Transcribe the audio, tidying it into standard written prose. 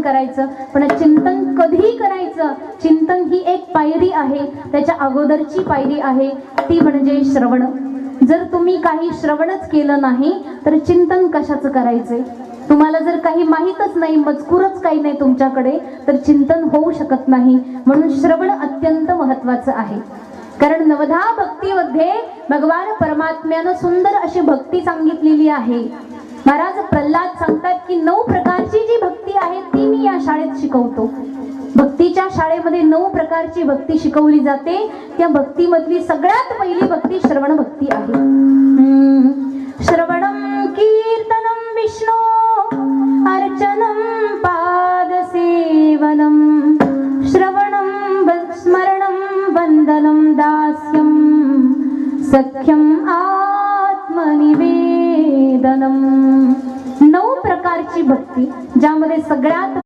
करायचं, पण चिंतन कधी करायचं? चिंतन ही एक पायरी आहे, त्याच्या अगोदरची पायरी आहे ती म्हणजे श्रवण. जर तुम्ही काही श्रवणच केलं नाही तर चिंतन कशाचं करायचंय? तुम्हाला जर काही माहीतच नाही, मजकूरच काही नाही तुमच्याकडे, तर चिंतन होऊ शकत नाही. म्हणून श्रवण अत्यंत महत्वाचं आहे. कारण नवधा भक्तीमध्ये भगवान परमात्म्यानं सुंदर अशी भक्ती सांगितलेली आहे. महाराज प्रल्हाद सांगतात की 9 प्रकारची जी भक्ती आहे ती मी या शाळेत शिकवतो. भक्तीच्या शाळेमध्ये 9 प्रकारची भक्ती शिकवली जाते. त्या भक्तीमधली सगळ्यात पहिली भक्ती श्रवण भक्ती आहे. श्रवणं कीर्तनं विष्णो अर्चनं पादसेवनं श्रवणं स्मरणं वंदनं दास्यं सख्यं आत्मनिवेदनम. 9 प्रकारची भक्ती, ज्यामध्ये सगळ्यात